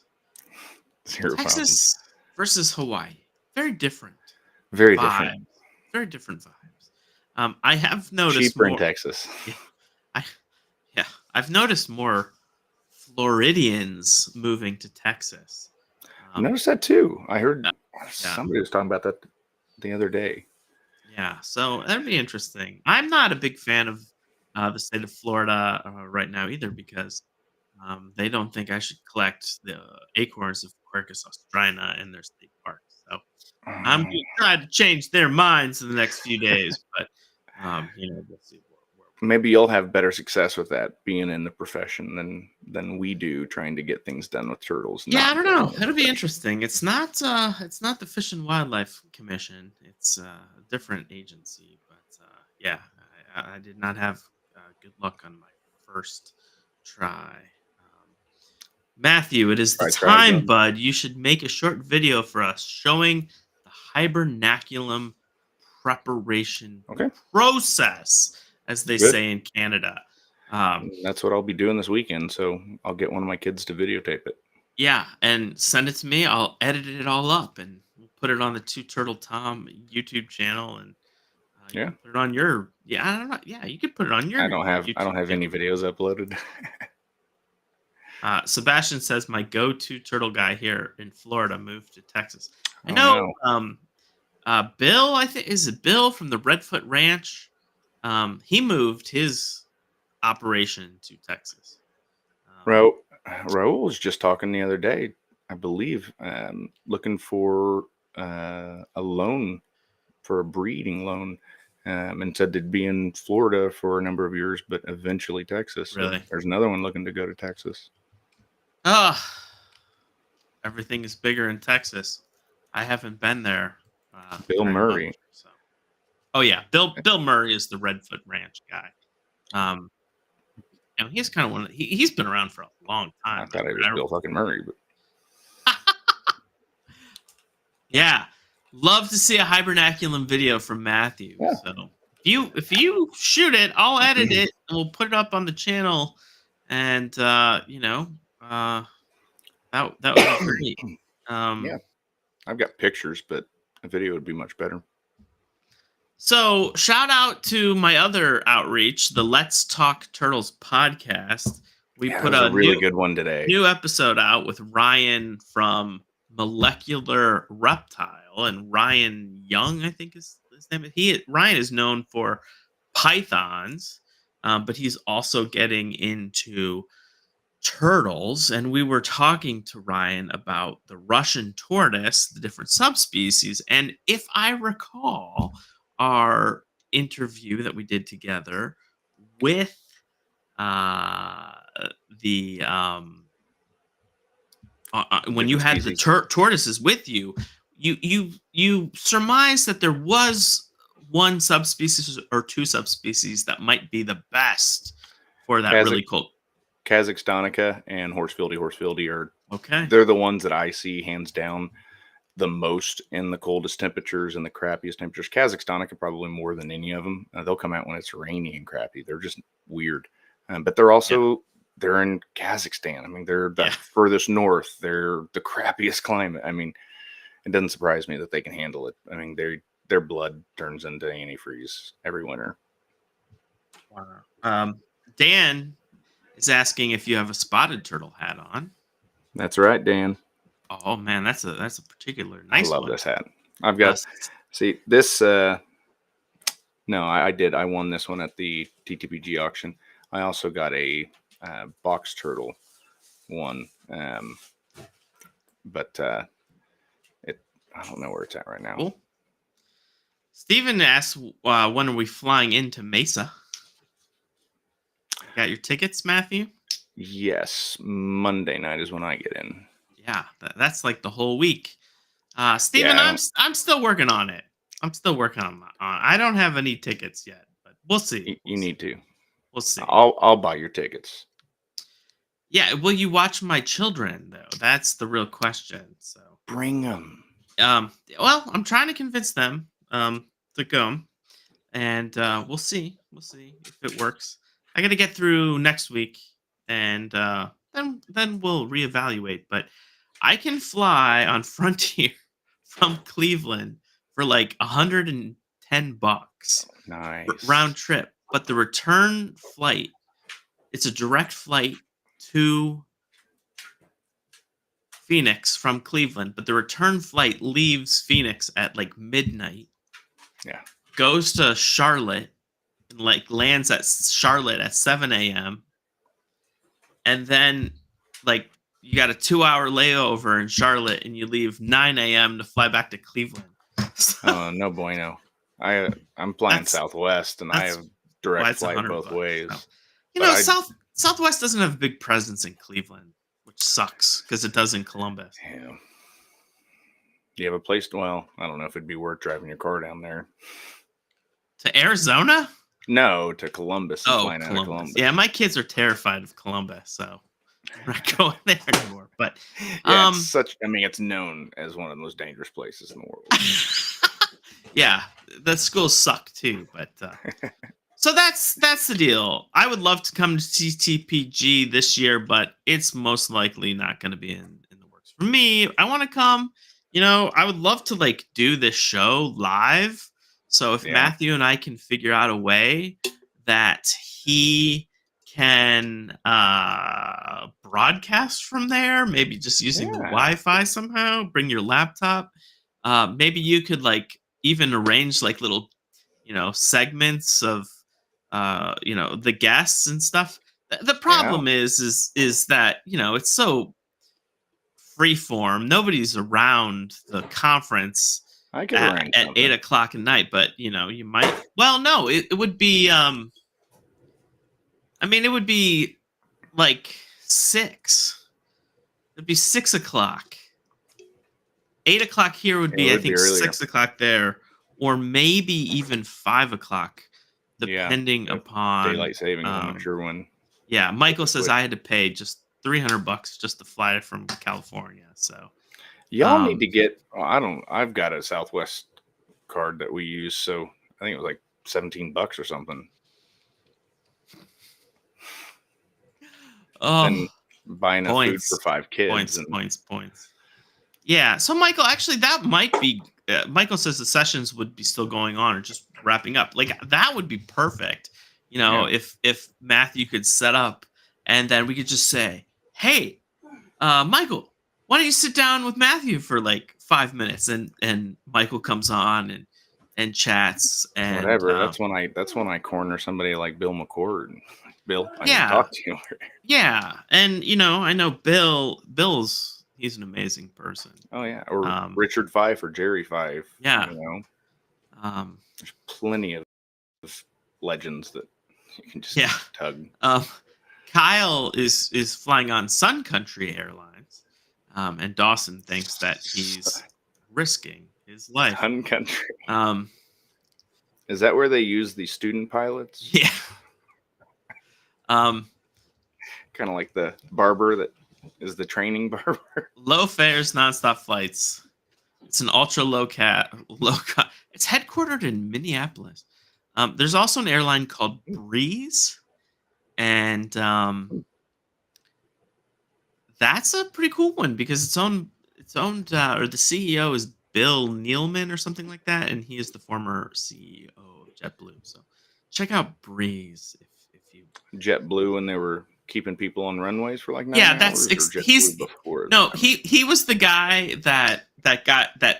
Zero problem. Texas versus Hawaii, very different Very vibes. different. Very different vibes. I have noticed Cheaper in more. Texas. Yeah, I yeah, I've noticed more Floridians moving to Texas. I noticed that too. I heard Yeah, yeah, somebody was talking about that the other day. yeah. So that'd be interesting. I'm not a big fan of the state of Florida right now either because they don't think I should collect the acorns of Quercus austrina in their state park. So I'm Um, going to try to change their minds in the next few days, but we'll see where Maybe you'll have better success with that being in the profession than we do trying to get things done with turtles. yeah, I Not don't being know. in the It'll be profession. interesting. It's not the Fish and Wildlife Commission. It's a different agency, but yeah, I did not have good luck on my first try. Matthew, it is the I try time, again. bud. You should make a short video for us showing the hibernaculum preparation Okay, process, as they good. say in Canada. Um, That's what I'll be doing this weekend. So I'll get one of my kids to videotape it. yeah, and send it to me. I'll edit it all up and we'll put it on the Two Turtle Tom YouTube channel, and you Yeah, can put it on your. Yeah, I don't know. Yeah, you could put it on your I don't YouTube have channel. any videos uploaded. Sebastian says my go-to turtle guy here in Florida moved to Texas. I Oh know. no. Bill, I think, is it Bill from the Redfoot Ranch? He moved his operation to Texas. Um, Raul was just talking the other day, I believe, looking for a loan for a breeding loan. and said they'd be in Florida for a number of years, but eventually Texas. So Really? there's another one looking to go to Texas. Oh, everything is bigger in Texas. I haven't been there. Bill very Murray. much, so. Oh yeah, Bill Murray is the Redfoot Ranch guy. And he's kind of one of he's been around for a long time. I thought it was Bill fucking Murray, but yeah, love to see a hibernaculum video from Matthew. Yeah. So if you shoot it, I'll edit it and we'll put it up on the channel. And that would be great. Yeah, I've got pictures, but a video would be much better. So shout out to my other outreach, the Let's Talk Turtles podcast. We put a really good one today. New episode out with Ryan from Molecular Reptile, and Ryan Young, I think is his name. Ryan is known for pythons, but he's also getting into turtles. And we were talking to Ryan about the Russian tortoise, the different subspecies, and if I recall, our interview that we did together with the when you had the tortoises with you, you surmised that there was one subspecies or two subspecies that might be the best for that really cool. Kazakhstanica and Horsfieldy are okay. They're the ones that I see hands down the most in the coldest temperatures and the crappiest temperatures. Kazakhstanica probably more than any of them. They'll come out when it's rainy and crappy. They're just weird, but they're also they're in Kazakhstan. I mean, they're the furthest north. They're the crappiest climate. I mean, it doesn't surprise me that they can handle it. I mean, their blood turns into antifreeze every winter. Wow. Dan is asking if you have a spotted turtle hat on. That's right, Dan. Oh man, that's a particular nice one. I love this hat. I've got see this. No, I did. I won this one at the TTPG auction. I also got a box turtle one, but I don't know where it's at right now. Cool. Steven asks, when are we flying into Mesa? Got your tickets, Matthew? Yes, Monday night is when I get in. Yeah, that's like the whole week. Steven, I'm still working on it. I'm still working on I don't have any tickets yet, but we'll see. You need to. We'll see. I'll buy your tickets. Yeah, will you watch my children though? That's the real question. So bring them. Well, I'm trying to convince them to come, and we'll see. We'll see if it works. I got to get through next week, and then we'll reevaluate. But I can fly on Frontier from Cleveland for like $110. Nice round trip. But the return flight, it's a direct flight to Phoenix from Cleveland, but the return flight leaves Phoenix at like midnight. Yeah. Goes to Charlotte and like lands at Charlotte at 7 a.m. And then like you got a 2-hour layover in Charlotte and you leave 9 a.m. to fly back to Cleveland. Oh, no bueno. I'm flying Southwest and I have direct flight both ways. So, you know, Southwest doesn't have a big presence in Cleveland, which sucks because it does in Columbus. Yeah. Do you have a place? Well, I don't know if it'd be worth driving your car down there. To Arizona? No, to Columbus. Out of Columbus. Yeah, my kids are terrified of Columbus, so I'm not going there anymore. But yeah, it's known as one of the most dangerous places in the world. Yeah, the schools suck too, but so that's the deal. I would love to come to TTPG this year, but it's most likely not going to be in the works for me. I want to come. You know, I would love to like do this show live. So if Matthew and I can figure out a way that he can broadcast from there, maybe just using the Wi-Fi somehow, bring your laptop. Maybe you could like even arrange like little, segments of, the guests and stuff. The problem is that, it's so freeform. Nobody's around the conference. I could arrange at something. 8 o'clock at night, but you know, you might. Well, no, it would be. I mean, it would be like 6. It'd be 6 o'clock. 8 o'clock here would It be, I would be think, earlier. 6 o'clock there, or maybe even 5 o'clock, Yeah, depending if upon. daylight savings. I'm not sure when. Yeah, Michael says But I had to pay just $300 just to fly from California. So y'all need um, to get. I don't. I've got a Southwest card that we use, so I think it was like $17 or something. oh, And buying enough food points, for 5 kids. points. Yeah. So Michael, actually, that might be. Michael says the sessions would be still going on or just wrapping up. Like that would be perfect. You know, Yeah. if Matthew could set up, and then we could just say, "Hey, Michael, why don't you sit down with Matthew for like 5 minutes?" And Michael comes on and chats and Whatever. That's when I corner somebody like Bill McCord. And Bill, I need to Yeah. talk to you. yeah, and you know, I know he's an amazing person. Oh yeah, or Um, Richard Fife or Jerry Fife. Yeah. You know, Um, there's plenty of legends that you can just Yeah. tug. Kyle is flying on Sun Country Airlines, and Dawson thinks that he's risking his life. Sun Country. Um, Is that where they use the student pilots? yeah. Kind of like the barber that is the training barber. Low fares, nonstop flights. It's an ultra low cost. It's headquartered in Minneapolis. There's also an airline called Breeze, and that's a pretty cool one because it's owned or the CEO is Bill Nealman or something like that, and he is the former CEO of JetBlue. So check out Breeze if you. JetBlue when they were keeping people on runways for like 9 Yeah, hours. that's or he's JetBlue before. no he was the guy that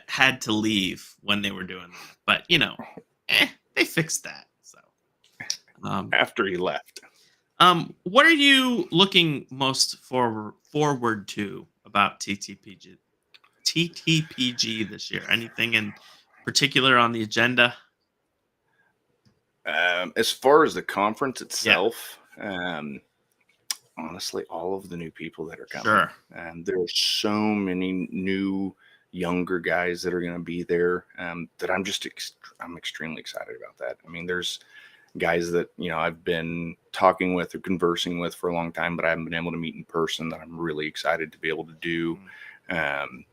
had to leave when they were doing that, but you know, they fixed that. So after he left. what are you looking most forward to about TTPG this year? Anything in particular on the agenda? As far as the conference itself, honestly, all of the new people that are coming. Sure. There are so many new, younger guys that are going to be there that I'm extremely excited about that. I mean, there's guys that, you know, I've been talking with or conversing with for a long time, but I haven't been able to meet in person that I'm really excited to be able to do. And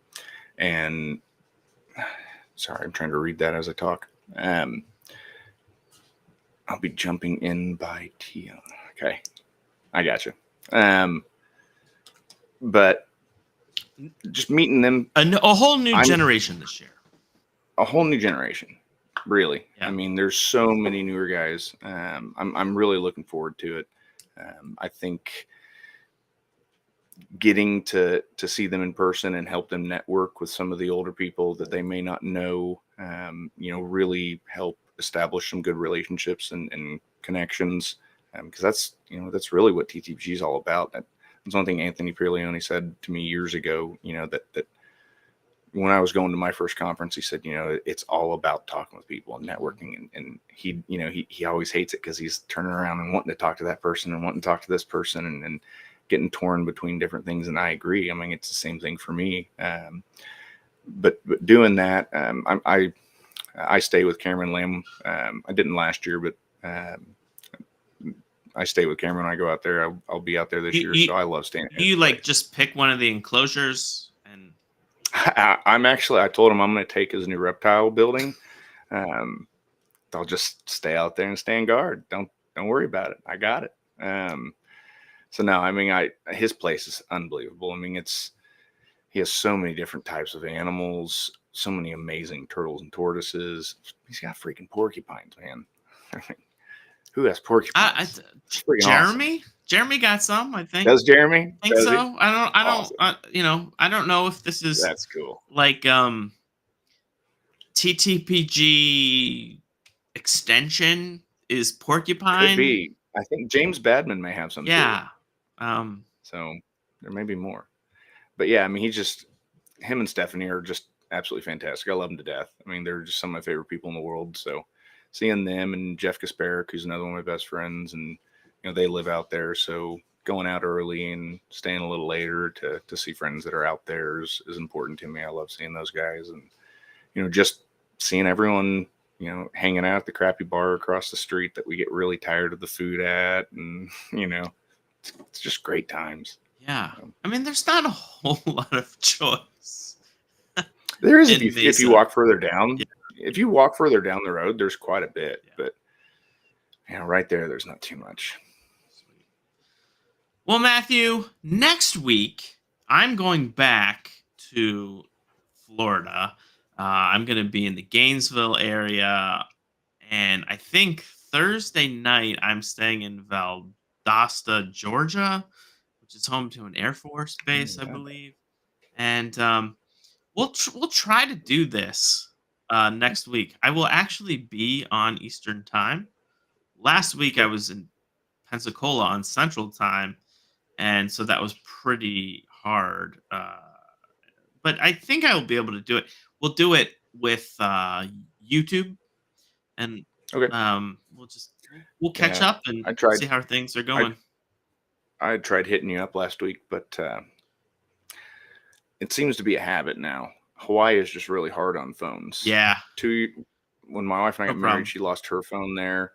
sorry, I'm trying to read that as I talk. I'll be jumping in by Tion. Okay. I got you. But just meeting them. A whole new generation this year. A whole new generation. Really. Yeah. I mean, there's so many newer guys. I'm really looking forward to it. I think getting to see them in person and help them network with some of the older people that they may not know, you know, really help establish some good relationships and connections. Because that's really what TTPG is all about. That's one thing Anthony Pierleone said to me years ago, you know, that when I was going to my first conference, he said, you know, it's all about talking with people and networking. And he, you know, he always hates it because he's turning around and wanting to talk to that person and wanting to talk to this person and getting torn between different things. And I agree. I mean, it's the same thing for me. But doing that, I stay with Cameron Lamb. I didn't last year, but I stay with Cameron when I go out there. I'll be out there this year, so I love staying. Do you like just pick one of the enclosures? And I told him I'm going to take his new reptile building. I'll just stay out there and stand guard. Don't worry about it. I got it. So no, I mean, his place is unbelievable. I mean, he has so many different types of animals, so many amazing turtles and tortoises. He's got freaking porcupines, man. Who has porcupines? Jeremy? Awesome. Jeremy got some, I think. Does Jeremy? I think Does so. He? I don't, I don't know if this is. That's cool. Like TTPG extension is porcupine. Could be. I think James Badman may have some. Yeah. So there may be more. But yeah, I mean, him and Stephanie are just absolutely fantastic. I love them to death. I mean, they're just some of my favorite people in the world. So seeing them and Jeff Kasparik, who's another one of my best friends, and they live out there. So going out early and staying a little later to see friends that are out there is important to me. I love seeing those guys, and just seeing everyone, hanging out at the crappy bar across the street that we get really tired of the food at, and it's just great times. Yeah. I mean, there's not a whole lot of choice. There is In if you Mesa. walk further down. Yeah. If you walk further down the road, there's quite a bit, Yeah. but right there's not too much. Sweet. Well, Matthew, next week I'm going back to Florida. I'm going to be in the Gainesville area, and I think Thursday night I'm staying in Valdosta, Georgia, which is home to an Air Force base, I Yeah. believe. And we'll try to do this next week. I will actually be on Eastern Time. Last week I was in Pensacola on Central Time, and so that was pretty hard. But I think I will be able to do it. We'll do it with YouTube, and Okay. we'll catch Yeah, up and I tried- see how things are going. I tried hitting you up last week, but it seems to be a habit now. Hawaii is just really hard on phones. Yeah. When my wife and I No got problem. married, she lost her phone there.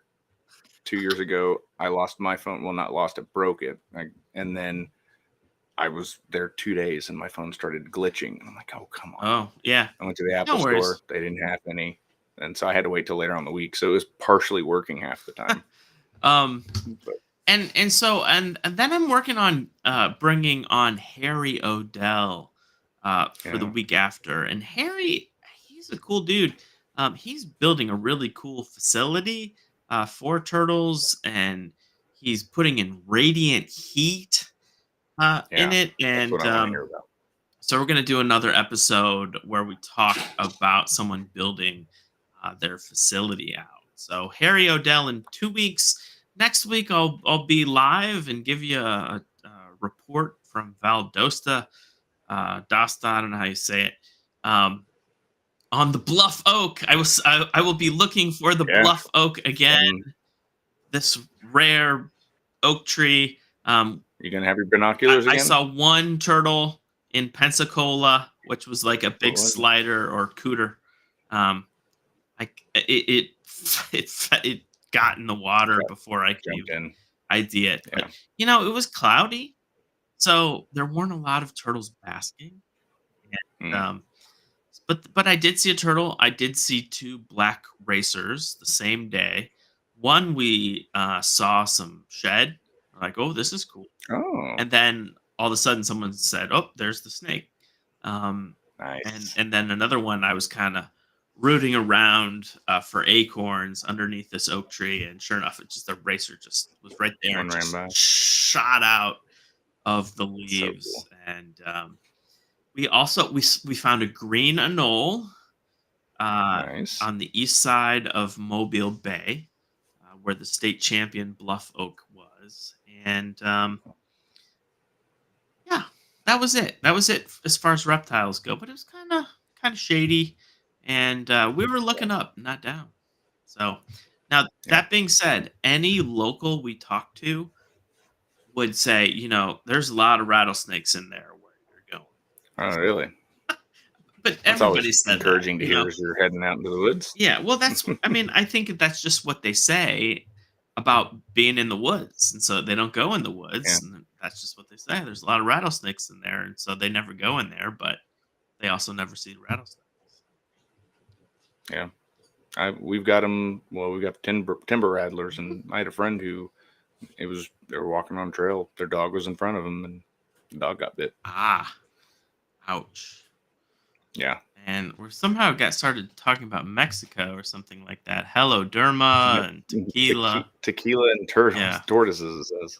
2 years ago, I lost my phone. Well, not lost it, broke it. And then I was there 2 days and my phone started glitching. I'm like, oh, come on. Oh, yeah. I went to the Apple worries. store. They didn't have any. And so I had to wait till later on in the week. So it was partially working half the time. But- And so then I'm working on bringing on Harry Odell for the Yeah. week after. And Harry, he's a cool dude. He's building a really cool facility for turtles, and he's putting in radiant heat in it. That's And what I want to hear about. so we're going to do another episode where we talk about someone building their facility out. So Harry Odell in 2 weeks. Next week I'll be live and give you a report from Valdosta, Dosta. I don't know how you say it. On the Bluff Oak, I will be looking for the Yeah. Bluff Oak again. This rare oak tree. You gonna have your binoculars I again? saw one turtle in Pensacola, which was like a big was it? slider or cooter. It got in the water before I could Jumped even in. ID it. Yeah. But it was cloudy, so there weren't a lot of turtles basking. Mm. But I did see a turtle. I did see 2 black racers the same day. One we saw some shed. We're like, oh, this is cool. Oh, And then all of a sudden, someone said, "Oh, there's the snake." nice. And then another one, I was kind of rooting around for acorns underneath this oak tree, and sure enough, the racer just was right there One and ran just by. shot out of the leaves. cool. And we also we found a green anole Nice. on the east side of Mobile Bay, where the state champion Bluff Oak was. And yeah, that was it. That was it as far as reptiles go. But it was kind of shady, and we were looking up, not down. So now, that being said, any local we talked to would say, there's a lot of rattlesnakes in there where you're going. Oh, really? But That's everybody always said encouraging that, to hear as you're heading out into the woods. Yeah, well, I think that's just what they say about being in the woods. And so they don't go in the woods. Yeah. And that's just what they say. There's a lot of rattlesnakes in there. And so they never go in there, but they also never see rattlesnakes. Yeah. We've got them. Well, we've got timber rattlers, and I had a friend who they were walking on a trail. Their dog was in front of them, and the dog got bit. Ah, ouch. Yeah. And we somehow got started talking about Mexico or something like that. Hello, Derma and tequila. Tequila and tortoises, it says.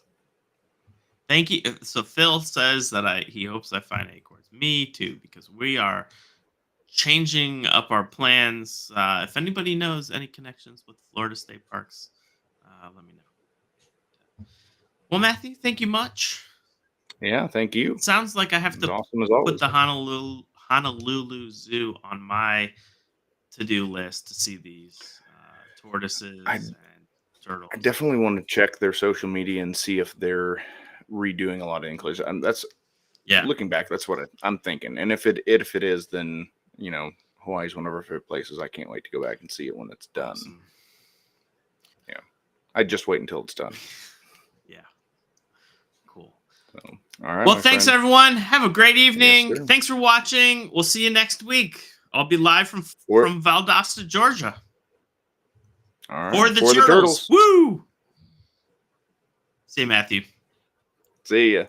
Thank you. So Phil says that he hopes I find acorns. Me too, because we are changing up our plans. If anybody knows any connections with Florida State Parks, let me know. Well, Matthew, thank you much. Yeah, thank you. It sounds like I have It was to awesome as put always. the Honolulu Zoo on my to-do list to see these tortoises and turtles. I definitely want to check their social media and see if they're redoing a lot of inclusion. And that's looking back, that's what I'm thinking. And if it is, then Hawaii's one of our favorite places. I can't wait to go back and see it when it's done. Awesome. Yeah, I'd just wait until it's done. Yeah, cool. So, all right. Well, thanks everyone. Have a great evening. Yes, thanks for watching. We'll see you next week. I'll be live from Valdosta, Georgia. All right. For the Turtles. Woo! See you, Matthew. See ya.